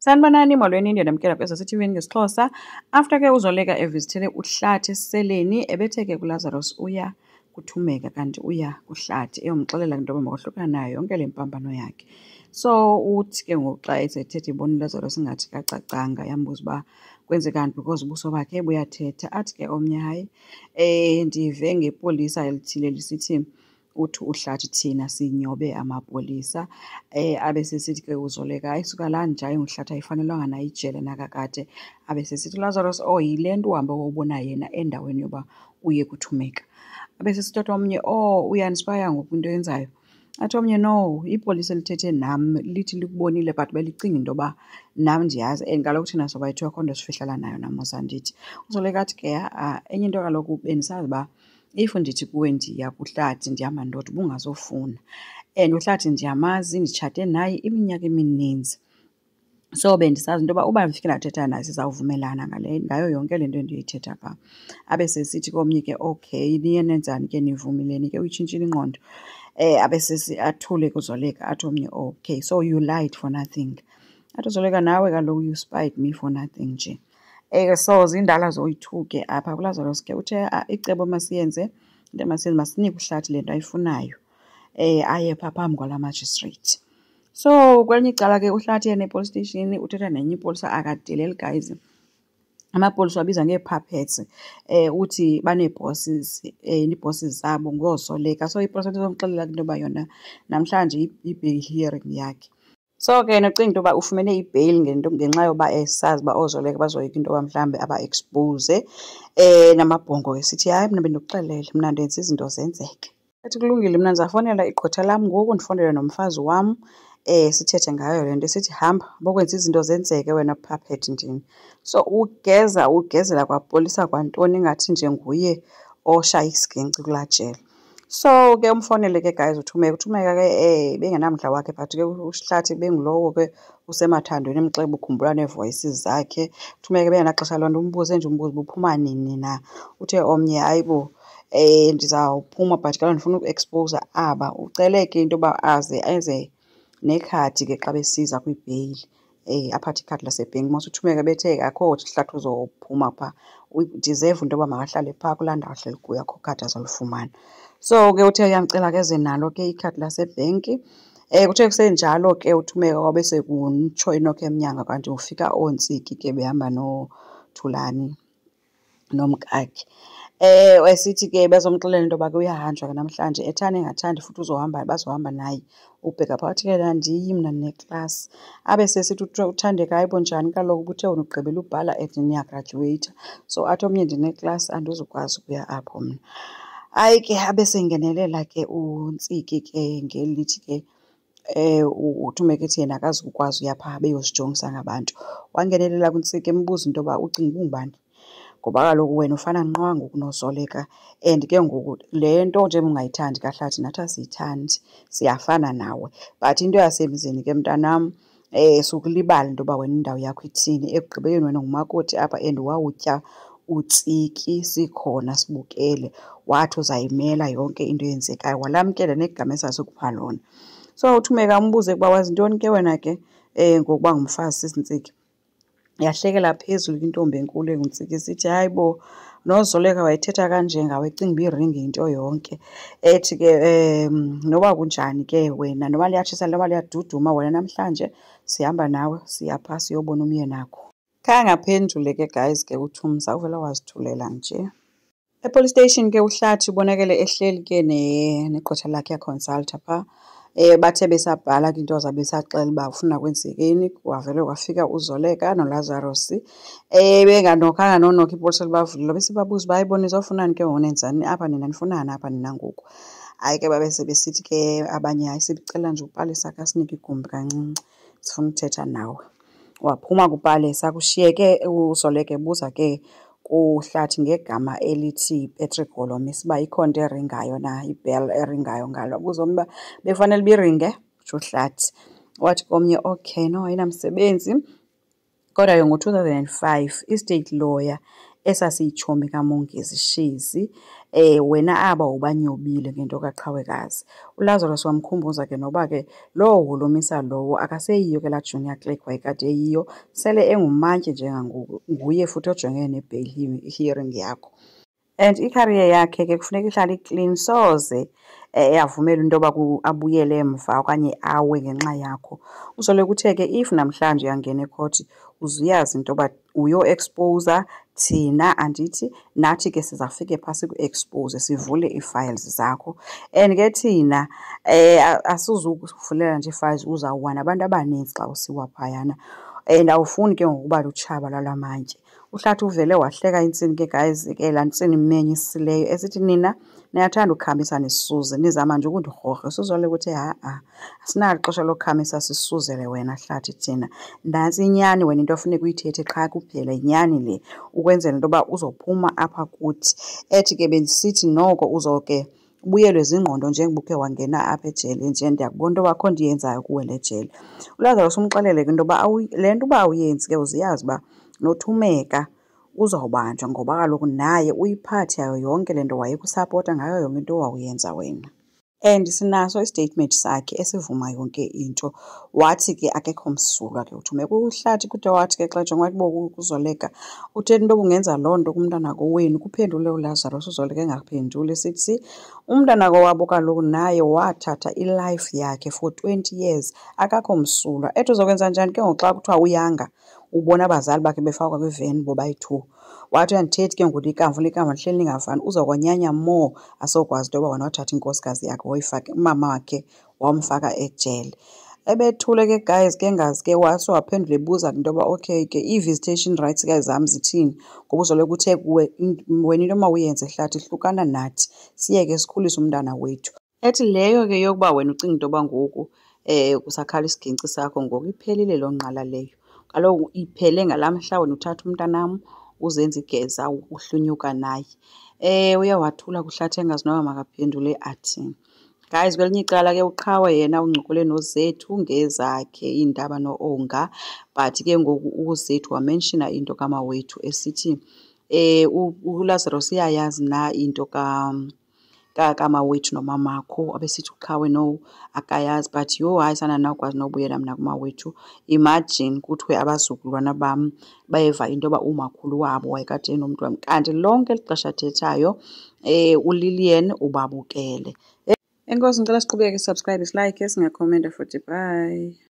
Sanibonani molweni ndiyamkela kweSCTV ngesiXhosa. After ke uZoleka evizithele uHlathi esiseleni ebethe ke kuLazarus uya kuthumeka kanti uya kuHlathi eyomxelela into yoba makohlukana nayo yonke le mpambano yakhe. So uthi ke ngoku xa esethetha ibona uLazarus ingathi kacacanga yambuza uba kwenzekani because ubuso bakhe buyathetha. Athi ke omnye hayi ndive ngepolisa elithile lisithi uthi uHlathi thina sinyobe amapolisa abe sesithi ke uZoleka hayi suka laa nje hayi uHlathi ayifanelwanga nayo ijele nakakade abe sesithi uLazarus yile nto uhambe wawubona yena endaweni yoba uye kuthumeka. Abe sesithi omnye uyainspire ngoku into yenzayo. Athi omnye no, ipolisa elithethe nam lithi likubonile but belicinga into yoba nam ndiyazi and kaloku thina sobayithiwa akho nto sifihlala nayo namusa ndithi. uZoleka athi ke enye into kaloku bendisazi uba if ndithi kuwe ndiya kuHlathi ndihamba ndodwa ubungazofuna and uHlathi ndiyamazi nditshate naye iminyaka emininzi. So bendisazi into yoba uba ndifike ndathetha naye sizawuvumelana ngayo yonke le nto endiyoyithetha phaa. Abe sesithi komnye ke okay niye nenzani ke nivumileni ke uyitshintshile ingqondo. Abe athule kuZoleka athi omnye okay so you lied for nothing. Athi uZoleka nawe kaloku you spied me for nothing nje. So zindala zoyi-2 ke apha kuLazarus ke uthe icebo masiyenze into masiyenze masinike uHlathi le nto ayifunayo aye phaa phambi kwalaa magistrate. So kwelinye icala ke uHlathi yena epolice station uthetha nenye ipolisa akadeleli guys. Amapolisa abiza ngee-puppets uthi banee-bosses ii-bosses zabo ngooZoleka. So ipolisa izomxelela into yoba yona namhlanje i-bail hearing yakhe. So ke nocinga into yoba ufumene i-bail ngenxa yoba esazi uba ooZoleka bazoyika into yoba mhlawumbi aba-expose namabhongo ke sithi hayi mna bendikuxelele mna ndenza izinto zenzeke. Athi kulungile mna ndizafowunela igqwetha lam ngoku ndifowunele nomfazi wam sithethe ngayo le nto sithi hamba bokwenza izinto zenzeke wena puppet ndini. So ugezela kwapolisa kwantoni ingathi nje nguye oshaya isiginci kulaa jele. So ke umfowunele ke guys uthumeka ke bengenamdla wakhe but ke uHlathi bengulowo ke usemathandweni emxeba ukhumbula nee-voices zakhe. Uthumeka bengenaxesha loo nto umbuze nje umbuzo ubuphuma nini na. Uthe omnye hayi bo ndizawuphuma but kaloku ndifuna ukuexposa aba. Ucele ke into yoba aze eze nekhadi ke xa besiza kwibheyili aphathe ikhadi lasebhenki. Mos uthumeka bethe akho Hlathi uzophuma phaa udizevu into yoba makahlale phaa kulaa ndawo ahleli kuyo akho khadi azolifumana. So ke uthe uyamcela ke eze nalo ke ikhadi lasebhenki. Kuthe kusenjalo ke uthumeka kwabe sekuntsho inokho emnyango kanti ufika ooNtsiki ke behamba noThulani nomkakhe. Esithi ke bazomxelela into yoba ke uyahanjwa ke namhlanje ethani engathandi futhi bazohamba naye ubheka phakathi ke andiyi mna ndineklasi. Abe sesithi uThandeka hayi bo njani kaloku ubuthe wena ugqibela ubhala and niyagradyuweyitha. So athi omnye ndineklasi andizukwazi ukuya apho mna. Hayi ke abe sengenelela ke uNtsiki ke ngelithi ke uthumeka ethi yena akazukukwazi uya phaa beyozijongisa ngabantu. Wangenelela kuNtsiki embuza into yoba ucinga ubungubani ngoba kaloku wena ufana nqwa ngoku noZoleka and ke ngoku le nto nje ungayithandi kaHlathi nathi asiyithandi siyafana nawe but into yasemzini ke mntanam sukulibala into yoba wena indawo yakho ithini. Ekugqibeleni wena ngumakoti apha and wawutya uTsiki sikhona sibukele wathi uzayimela yonke into eyenzekayo walamkela negama esasikupha lona. So uthumeka umbuze ukuba wazi ntoni ke wena ke ngokuba ngumfazi sisiNtsiki. Yahlekela phezulu intombi enkulu enguNtsiki sithi hayi bo noZoleka wayethetha kanje ngawe ecinga uba iringi into yonke. Ethi ke noba kunjani ke wena noba liyatshisa noba liyaduduma wena namhlanje sihamba nawe siya phaa siyobona umyenakho. Khange aphendule ke guys ke uThumza uvela wazithulela nje. Epolice station ke uHlathi ubonakele ehleli ke negqwetha lakhe yaconsulta phaa. Bathe besabhala ke into zabe saxela uba ufuna kwenzekeni. Wavele kwafika uZoleka noLazarus benganokhanga nonokho ipolisa libavulile besibabuza uba hayibona nizofunani ke ngonenzani apha nina nifunani apha nina ngoku. Hayi ke babe sebesithi ke abanye hayi sibicela nje upalisa kasinike igumbi kancinci sifuna uthetha nawe. Waphuma kupalisa kushiyeke uZoleka ebuza ke kuHlathi ngegama elithi Patrick Holomisa uba ikho nto eringayo na ibhell eringayo ngalo. Buza omnye uba befanele biringe utsho uHlathi. Wathi komnye okay no ayinamsebenzi kodwa ngo-2005 i-state lawyer esasiyitshomi kaMongezi Shezi. Wena aba ubanyobile ngento kaQhawekazi. uLazarus wamkhumbuza ke noba ke lowo hulumisa lowo akaseyiyo ke laa junior clerk wayekade eyiyo, sele engumantyi njengangoku, nguye futhi ojongene ne-bail hearing yakho. And ikhariye yakhe ke kufuneka ihlale iclean, soze avumele into yoba abuyele emva okanye awe ngenxa yakho. Uzoleke uthe ke if namhlanje uyangena ekhothi uzuyazi into yoba uyo-exposa thina, andithi nathi ke sizafike phaa siku-expose sivule ii-files zakho. And ke thina asizukuvulela nje ii-files, uzawuwa nabantu abaninzi xa usiwa phayana. And awufuni ke ngokuba lutshaba lwala mantye. UHlathi uvele wahleka intsini ke guys, ke laa ntsini imenyisileyo esithi nina niyathanda ukukhamisa nisisuze, nizama nje ukundirhorha. Sizoleke ukuthi asinalo ixesha lokukhamisa sisuzele wena Hlathi thina. Nantsi inyani wena into ofuneka uyithethe qha kuphela, inyani le, ukwenzela into yoba uzophuma apha kuthi. Ethi ke bendisithi noko uzoke ubuyelwe zingqondo njengoba ukhe wangena apha ejele nje, ndiyakubona into yoba akho nto iyenzayo kuwe le jele. uLazarus umxelele ke into yoba le nto uba awuyenzi ke uziyazi uba nothumeka uzawubanjwa, ngoba kaloku naye uyiphathi yayo yonke le nto, wayekusapota ngayo yonke into wawuyenza wena. And sinaso istatement sakhe esivuma yonke into. Wathi ke akekho msulwa ke uthumeka. uHlathi kude wathi ke xa jonga wathi kuzoleka uthetha into bungenza loo nto kumntana kowenu. Kuphendule uLazarus, uzoleka engaphenduli, sithi umntana kowabo kaloku naye wathatha ilife yakhe for 20 years akakho msulwa. Ethi uzokwenza njani ke ngoku xa kuthiwa uyanga ubona abazali bakhe befakwa kwiveni bobayi-2? Wathi uyandithethi ke ngoku likamva lihleli lingavani, uzokwanyanya more asokwazi into yoba wena wathatha inkosikazi yakhe woyifaka, umama wakhe wamfaka ejele. Ebethule ke guys ke ngazi ke waso waphendula ebuza into yoba okay ke ii-visitation rights ke zam zithini, ngoba uzoleke uthe kuwe wena into mawuyenze Hlathi hlukana nathi siyeke sikhulise umntana wethu. Ethi leyo ke yokuba wena ucinga into yoba ngoku kusakhala isigingci sakho, ngoku iphelile loo ngqala leyo. Kaloku iphele ngalaa mhla wena uthatha umntanam uzenza igeza uhlunyuka naye. Uye wathula kuHlathi engazi noba makaphendule athini. Guys, kwelinye icala ke uQhawe yena uncokole noZethu ngezakhe iindaba no-Onga, but ke ngoku uZethu wamenshina into kamawethu esithi uLazarus iyayazi na into kamawethu nomamakho. Abesithi uQhawe no akayazi, but yho hayi sana nawukwazi nobuyela mna kumawethu. Imagine kuthiwe abazukulwana bam bayeva into yoba umakhulu wabo wayekade enomntu wam, kanti lonke eli xesha athethayo uLilian ubabukele. Enkosi, ngicela siqhubeke, subscribe, silike, singakhomenta futhi. Bye.